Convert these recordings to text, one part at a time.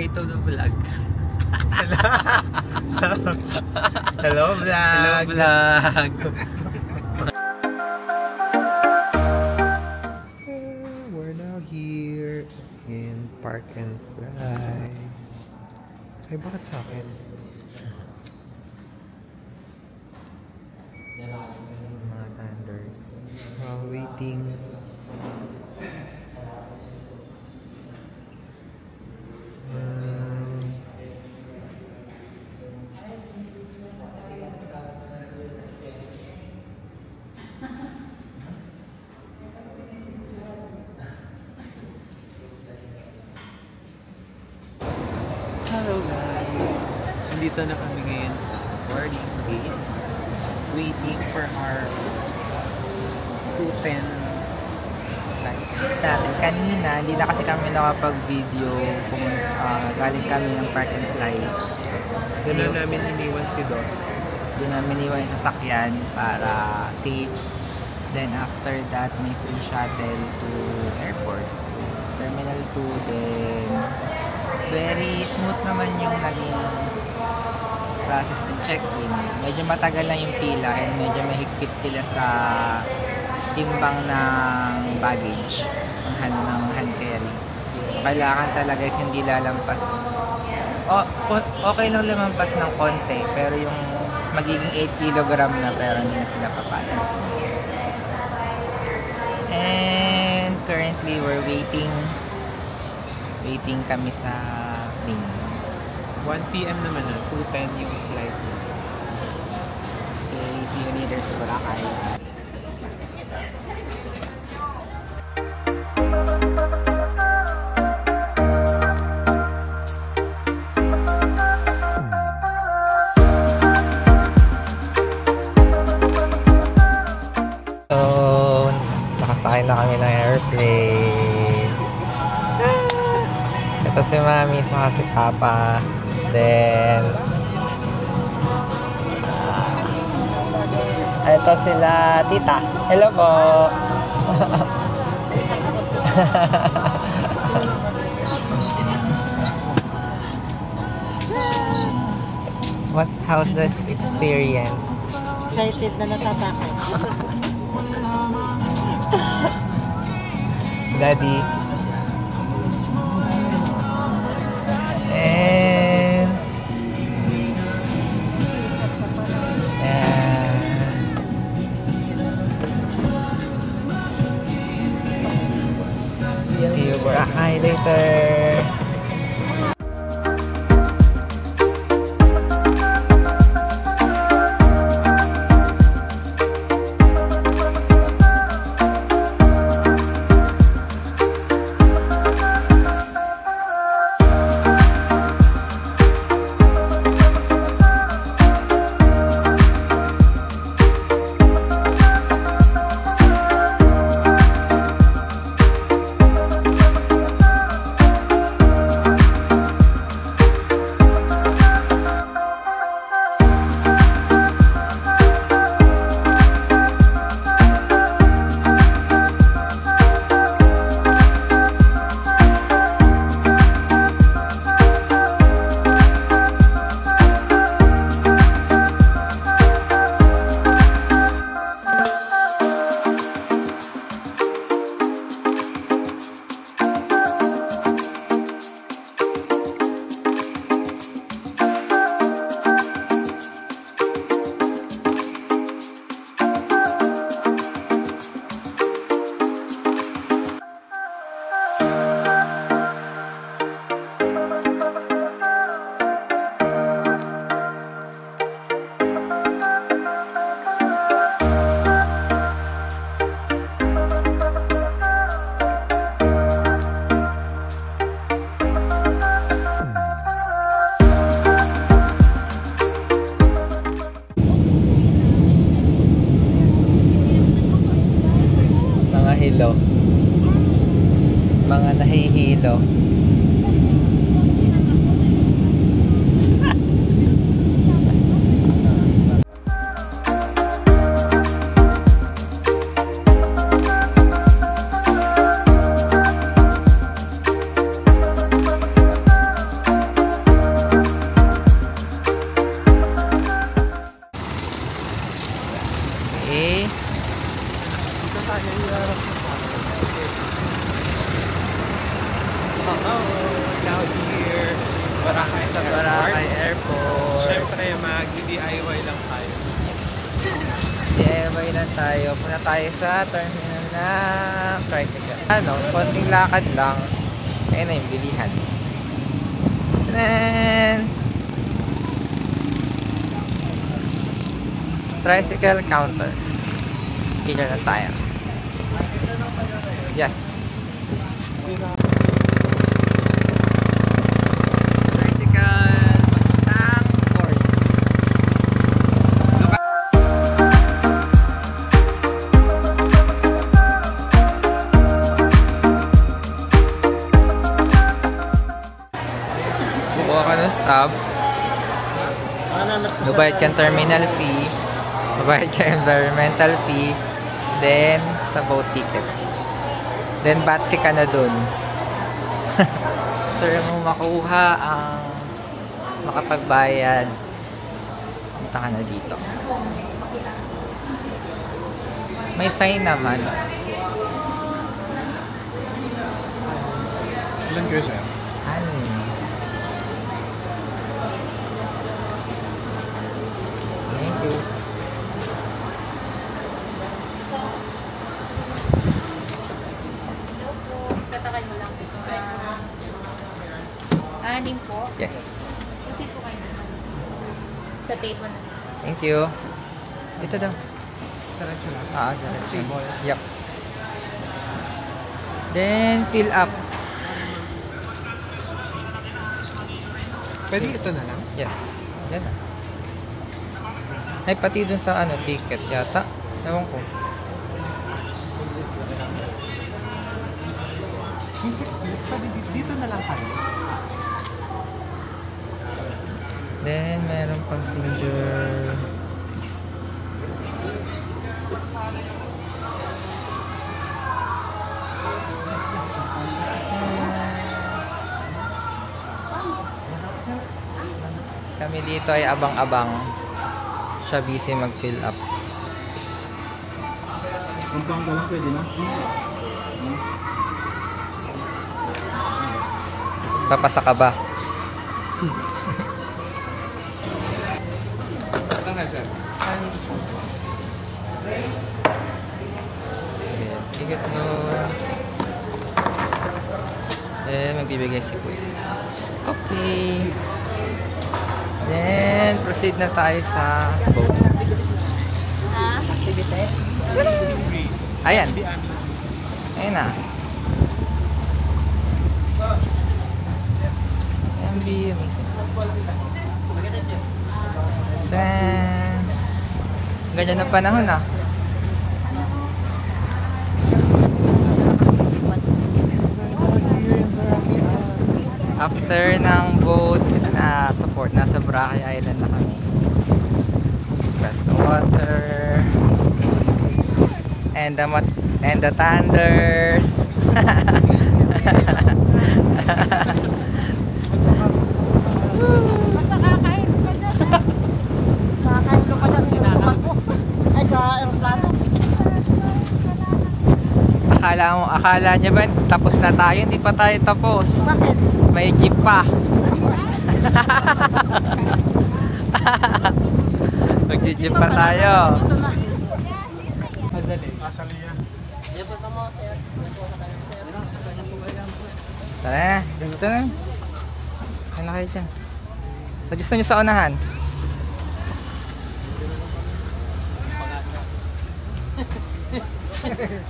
Say to the vlog. Hello vlog! Hello vlog! We're now here in Park and Fly. Ay, bakit sa akin? Mga thunders. Waiting. Hello guys! Nandito na kami ngayon sa boarding gate. Waiting for our 2:10 flight. Kanina, hindi na kasi kami nakapag-video kung galing kami ng Park and Fly. Doon na namin iniwan si Dos. Doon namin iniwan yung sasakyan para safe. Then after that, may free shuttle to airport. Terminal 2, then very smooth naman yung naging process ng check-in. Medyo matagal lang yung pila and medyo mahigpit sila sa timbang ng baggage ng hand carry. So, kailangan talaga is hindi lalampas. Okay lang lumampas ng konti, pero yung magiging 8 kg na, pero hindi na sila papalabas. And currently we're waiting kami sa plane. 1 PM naman na, 2:10 yung flight. Okay, see you later sa Boracay. So, nakasakay na kami ng airplane. Ito si Mami, saka si Papa. Then, ito sila Tita. Hello po! How's this experience? Excited na natatakot. Daddy. And see you Boracay later. Mga nahihilo. tayo. Iharap na tayo. Hello, now here. Boracay sa Boracay Airport. Siyempre, mag-DIY lang tayo. DIY lang tayo. Punta tayo sa terminal ng tricycle. Ano, konting lakad lang. Ayun na yung bilihan. Then, tricycle counter. Pila na tayo. Yes. Tricycle papuntang port. Kukuha ka ng stop. Babayad ka ng terminal fee. Babayad ka ng environmental fee. Then, sa boat ticket. Then, batsi ka na dun. After mo makuha ang makapagbayad, punta ka na dito. May sign naman. Ilan kayo sa'yo? Ano yun? Thank you. Tatakal mo lang. Anim po. Yes. Proceed po kayo. Sa tape mo na. Thank you. Ito daw. Diretso lang. Diretso. Yup. Then, fill up. Pwede ito na lang? Yes. Yan na. Ay, pati dun sa ano, ticket yata. Ewan ko. Dito na lang tayo. Then, meron passenger list. Kami dito ay abang-abang. Siya busy mag-fill up. Pampanga lang pwede na? Papasa ka ba? Ito nga, sir. Ticket mo. Magbibigay si Kuya. Okay. Then, proceed na tayo sa boat. Ha? Activity? Ayan. Ayan na. MB, amazing. Tcharan! Ganyan ang panahon ah. After ng boat, ito na support. Nasa Boracay Island na kami. Got the water. And the thunders. Basta kakain ka dyan. Kakain ka dyan. Ay, sa aeroplano. Akala niya ba tapos na tayo? Hindi pa tayo tapos. Bakit? May jeep pa. Mag-jeep pa tayo. Ito na. Tara, dito na. Ano kayo dyan? Gusto nyo sa unahan?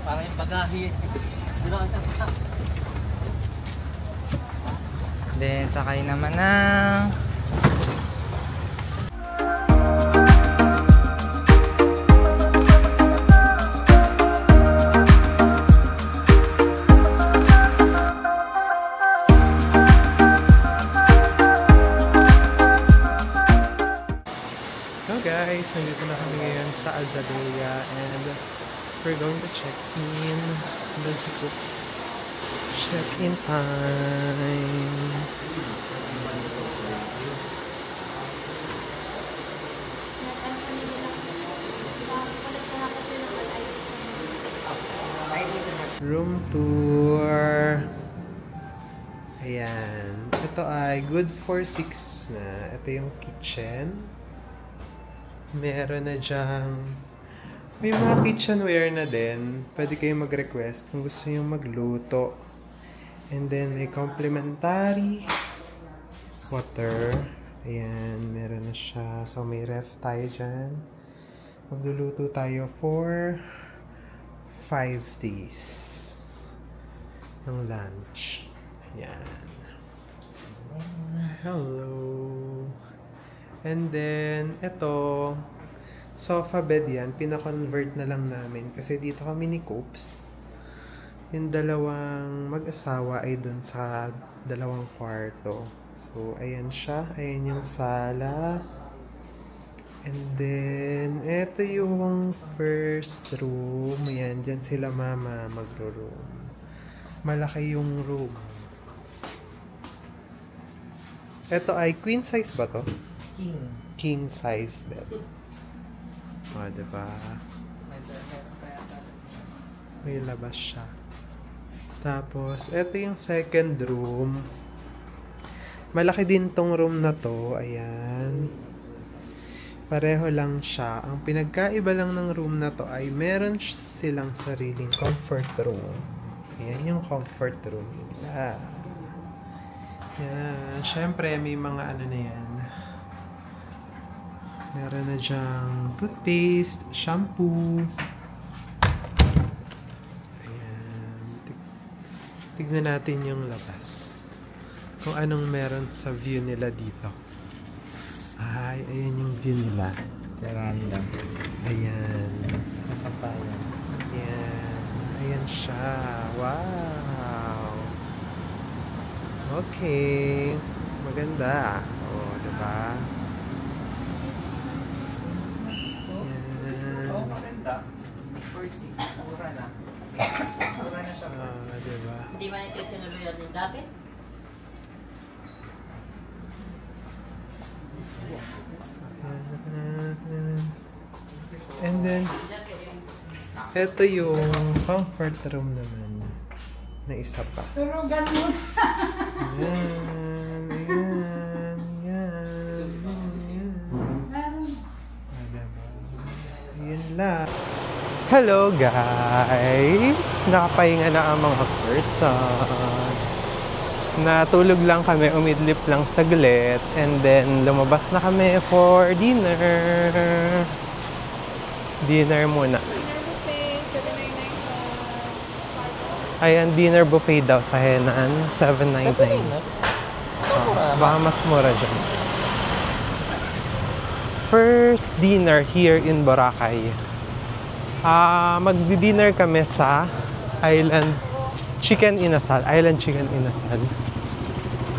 Parang yung bagahe. Then, sakay naman ng Hello guys, nandito na kami ngayon sa Azadea and we're going to check in. Doon si Cooks. Check-in time. Room tour. Ayan. Ito ay good for 6 na. Ito yung kitchen. Meron na dyang may mga kitchenware na din. Pwede kayong mag-request kung gusto nyo magluto. And then may complimentary water. Ayan, meron na siya. So may ref tayo dyan. Magluluto tayo for 5 days ng lunch. Yan. Hello. And then, ito, sofa bed yan. Pina-convert na lang namin. Kasi dito kami ni Coops. Yung dalawang mag-asawa ay dun sa dalawang kwarto. So, ayan siya. Ayan yung sala. And then, ito yung first room. Ayan, dyan sila mama magro-room. Malaki yung room. Ito ay queen size ba to? King size bed. O, diba? May labas siya. Tapos, ito yung second room. Malaki din tong room na to. Ayan. Pareho lang siya. Ang pinagkaiba lang ng room na to ay meron silang sariling comfort room. Ayan yung comfort room nila. Yan. Siyempre, may mga ano na yan. Meron na dyang toothpaste, shampoo. Ayan. Tignan natin yung labas. Kung anong meron sa view nila dito. Ay, ayan yung view nila. Veranda. Ayan. Nasampayan. Ayan. Ayan siya. Wow. Okay. Maganda. O, diba? Ayan. Oh, maganda. For 6, mura na. Mura na siya. Diba? Hindi ba nito tinuloy din dati? And then, ito yung comfort room naman na isa pa. Pero ganun. Ayan, ayan, ayan, ayan. Ayan lang. Hello guys! Nakapahinga na ang mga person. Natulog lang kami, umidlip lang saglit, and then lumabas na kami for dinner. Dinner muna. Ayan, dinner buffet daw sa Henan, 799. Baka mas mura dyan. First dinner here in Boracay. Magdi-dinner kami sa Island Chicken Inasal. Island Chicken Inasal.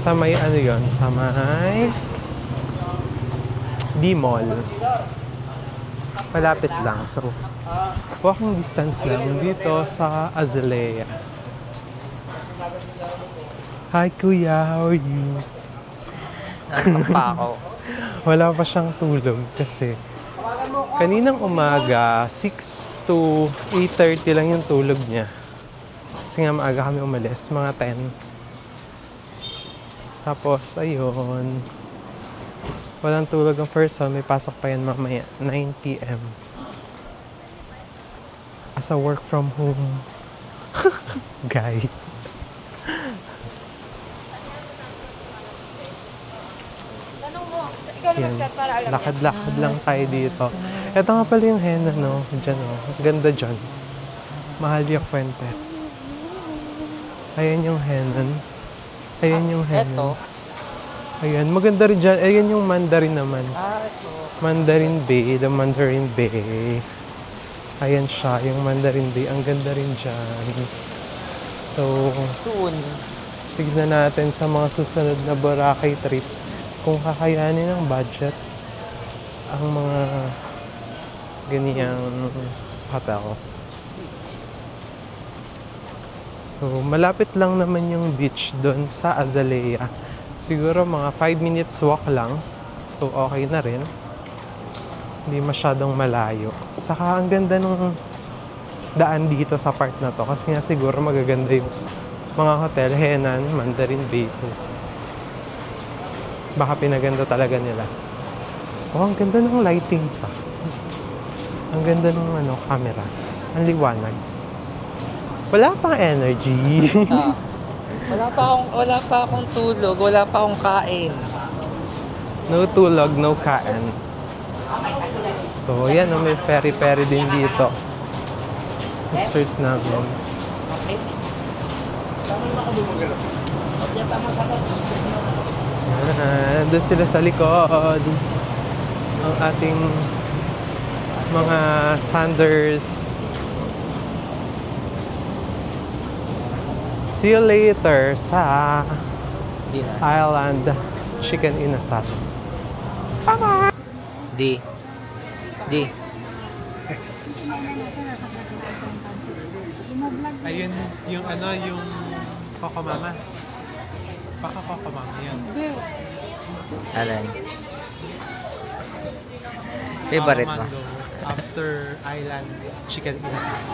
Sa may ano yun? Sa may D-Mall. Malapit lang. So, walking distance lang dito sa Azalea. Hi Kuya, how are you? Nantok pa ako. Wala pa siyang tulog kasi kaninang umaga, 6 to 8:30 lang yung tulog niya. Kasi nga maaga kami umalis, mga 10. Tapos, ayun. Walang tulog ang first one. May pasok pa yan mamaya, 9 p.m. As a work from home guy. Yan. Lakad-lakad lang tayo dito. Ito nga pala yung henna, no? Diyan, no? Ganda dyan. Mahalia Fuentes. Ayan yung henan. Ayan yung henan. Eto. Ayan, maganda rin dyan. Ayan yung Mandarin naman. Ito. Mandarin Bay, the Mandarin Bay. Ayan siya, yung Mandarin Bay. Ang ganda rin dyan. So, Soon. tignan natin sa mga susunod na Boracay trip kung kakayanin ng budget ang mga ganiyang hotel. So, malapit lang naman yung beach doon sa Azalea. Siguro mga 5 minutes walk lang. So, okay na rin. Hindi masyadong malayo. Saka, ang ganda nung daan dito sa part na to. Kasi nga siguro magaganda yung mga hotel, Henan, Mandarin Bay. So, baka pinaganda talaga nila. Oh, ang ganda ng lighting sa. Ang ganda ng camera. Ang liwanag. Wala pang energy. Wala pa akong tulog, wala pa akong kain. No tulog, no kain. So, yan, may peri-peri din dito. Sa street namin. Doon sila sa likod. Ang ating mga thunders. See you later sa Island Chicken Inasal. Di. Ayun, yung yung Coco Mama. Baka Coco Mama yun. Alin? Favorite ba? After Island Chicken Inasal.